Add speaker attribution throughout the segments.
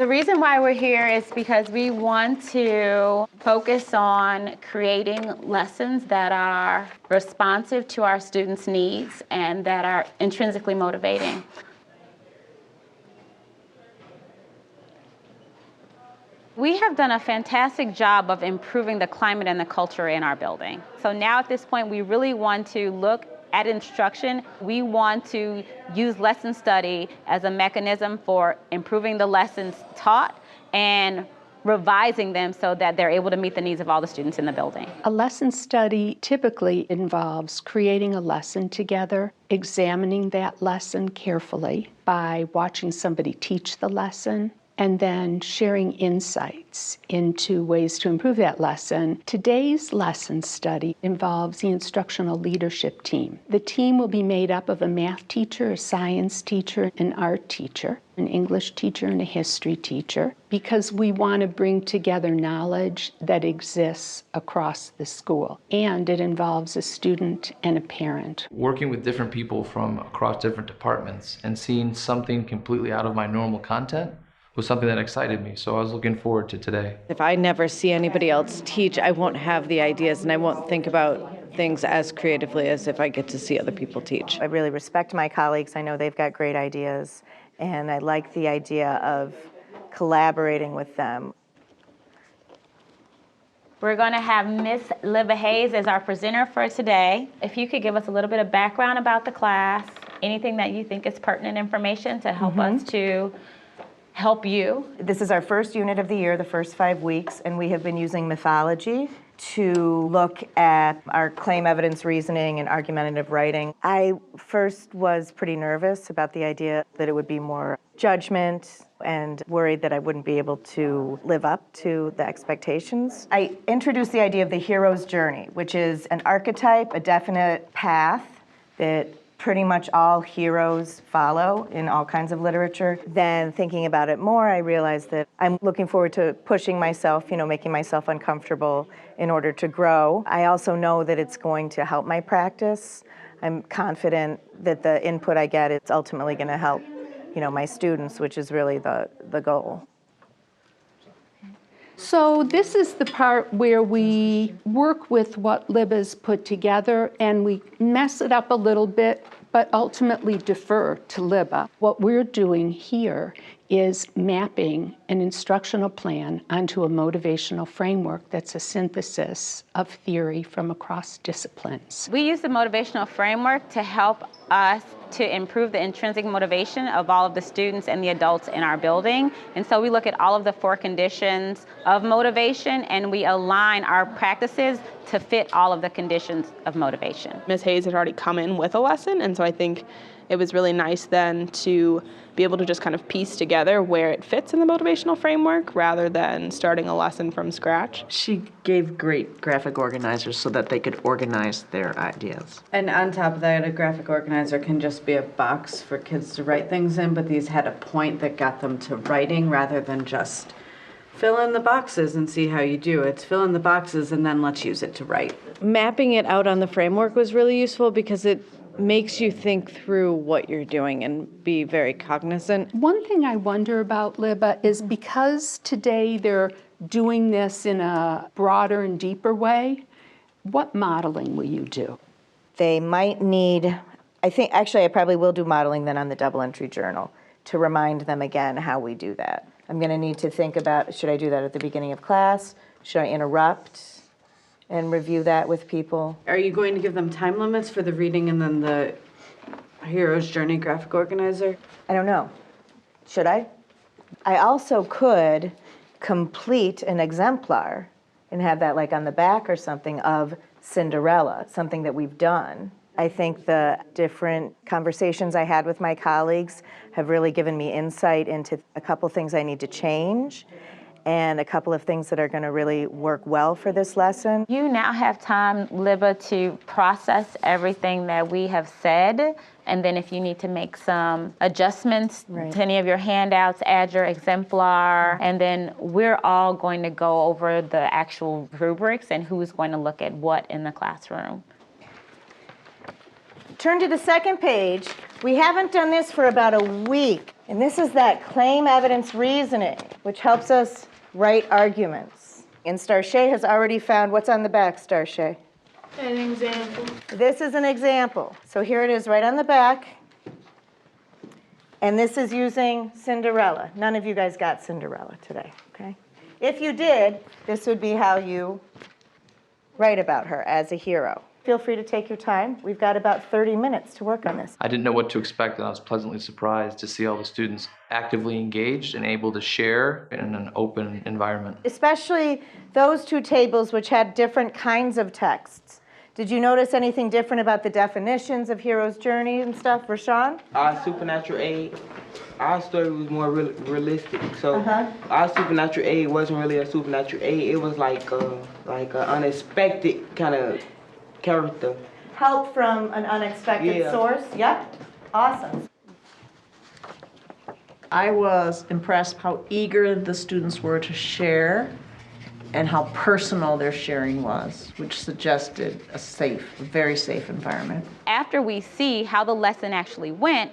Speaker 1: The reason why we're here is because we want to focus on creating lessons that are responsive to our students' needs and that are intrinsically motivating. We have done a fantastic job of improving the climate and the culture in our building. So now at this point, we really want to look at instruction. We want to use lesson study as a mechanism for improving the lessons taught and revising them so that they're able to meet the needs of all the students in the building.
Speaker 2: A lesson study typically involves creating a lesson together, examining that lesson carefully by watching somebody teach the lesson, and then sharing insights into ways to improve that lesson. Today's lesson study involves the instructional leadership team. The team will be made up of a math teacher, a science teacher, an art teacher, an English teacher, and a history teacher, because we want to bring together knowledge that exists across the school. And it involves a student and a parent.
Speaker 3: Working with different people from across different departments and seeing something completely out of my normal content was something that excited me, so I was looking forward to today.
Speaker 4: If I never see anybody else teach, I won't have the ideas and I won't think about things as creatively as if I get to see other people teach.
Speaker 5: I really respect my colleagues. I know they've got great ideas, and I like the idea of collaborating with them.
Speaker 1: We're going to have Miss Libba Hayes as our presenter for today. If you could give us a little bit of background about the class, anything that you think is pertinent information to help us to help you.
Speaker 5: This is our first unit of the year, the first 5 weeks, and we have been using mythology to look at our claim evidence reasoning and argumentative writing. I first was pretty nervous about the idea that it would be more judgment and worried that I wouldn't be able to live up to the expectations. I introduced the idea of the hero's journey, which is an archetype, a definite path that pretty much all heroes follow in all kinds of literature. Then thinking about it more, I realized that I'm looking forward to pushing myself, making myself uncomfortable in order to grow. I also know that it's going to help my practice. I'm confident that the input I get is ultimately going to help, my students, which is really the goal.
Speaker 2: So this is the part where we work with what Libba's put together and we mess it up a little bit, but ultimately defer to Libba. What we're doing here is mapping an instructional plan onto a motivational framework that's a synthesis of theory from across disciplines.
Speaker 1: We use the motivational framework to help us to improve the intrinsic motivation of all of the students and the adults in our building. And so we look at all of the 4 conditions of motivation and we align our practices to fit all of the conditions of motivation.
Speaker 6: Ms. Hayes had already come in with a lesson, and so I think it was really nice then to be able to just kind of piece together where it fits in the motivational framework rather than starting a lesson from scratch.
Speaker 7: She gave great graphic organizers so that they could organize their ideas.
Speaker 4: And on top of that, a graphic organizer can just be a box for kids to write things in, but these had a point that got them to writing rather than just fill in the boxes and see how you do. It's fill in the boxes and then let's use it to write. Mapping it out on the framework was really useful because it makes you think through what you're doing and be very cognizant.
Speaker 2: One thing I wonder about, Libba, is because today they're doing this in a broader and deeper way, what modeling will you do?
Speaker 5: They might need, I probably will do modeling then on the double entry journal to remind them again how we do that. I'm going to need to think about, should I do that at the beginning of class? Should I interrupt and review that with people?
Speaker 4: Are you going to give them time limits for the reading and then the hero's journey graphic organizer?
Speaker 5: I don't know. Should I? I also could complete an exemplar and have that like on the back or something of Cinderella, something that we've done. I think the different conversations I had with my colleagues have really given me insight into a couple things I need to change and a couple of things that are going to really work well for this lesson.
Speaker 1: You now have time, Libba, to process everything that we have said, and then if you need to make some adjustments to any of your handouts, add your exemplar, and then we're all going to go over the actual rubrics and who's going to look at what in the classroom.
Speaker 5: Turn to the second page. We haven't done this for about a week, and this is that claim evidence reasoning, which helps us write arguments. And Starshay has already found, what's on the back, Starshay?
Speaker 8: An example.
Speaker 5: This is an example. So here it is right on the back. And this is using Cinderella. None of you guys got Cinderella today, okay? If you did, this would be how you write about her as a hero. Feel free to take your time. We've got about 30 minutes to work on this.
Speaker 3: I didn't know what to expect, and I was pleasantly surprised to see all the students actively engaged and able to share in an open environment.
Speaker 5: Especially those two tables which had different kinds of texts. Did you notice anything different about the definitions of hero's journey and stuff, Rashawn?
Speaker 9: Our supernatural aid, our story was more realistic. So our supernatural aid wasn't really a supernatural aid. It was like an unexpected kind of character.
Speaker 5: Help from an unexpected source? Yep. Awesome.
Speaker 7: I was impressed how eager the students were to share and how personal their sharing was, which suggested a very safe environment.
Speaker 1: After we see how the lesson actually went,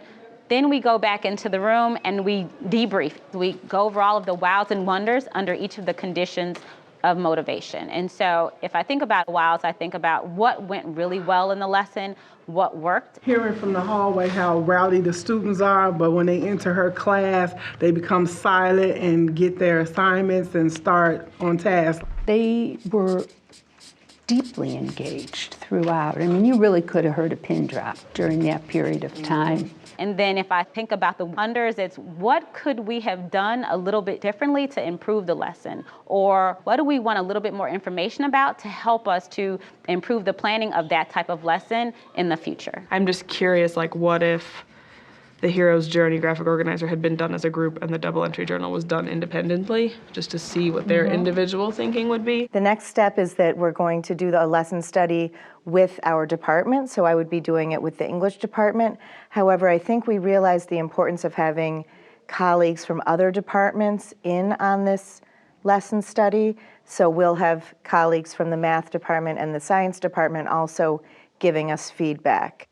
Speaker 1: then we go back into the room and we debrief. We go over all of the wows and wonders under each of the conditions of motivation. And so if I think about wows, I think about what went really well in the lesson, what worked.
Speaker 8: Hearing from the hallway how rowdy the students are, but when they enter her class, they become silent and get their assignments and start on task.
Speaker 2: They were deeply engaged throughout. I mean, you really could have heard a pin drop during that period of time.
Speaker 1: And then if I think about the wonders, it's what could we have done a little bit differently to improve the lesson? Or what do we want a little bit more information about to help us to improve the planning of that type of lesson in the future?
Speaker 6: I'm just curious, like, what if the Hero's Journey graphic organizer had been done as a group and the double entry journal was done independently, just to see what their individual thinking would be?
Speaker 5: The next step is that we're going to do the lesson study with our department, so I would be doing it with the English department. However, I think we realized the importance of having colleagues from other departments in on this lesson study, so we'll have colleagues from the math department and the science department also giving us feedback.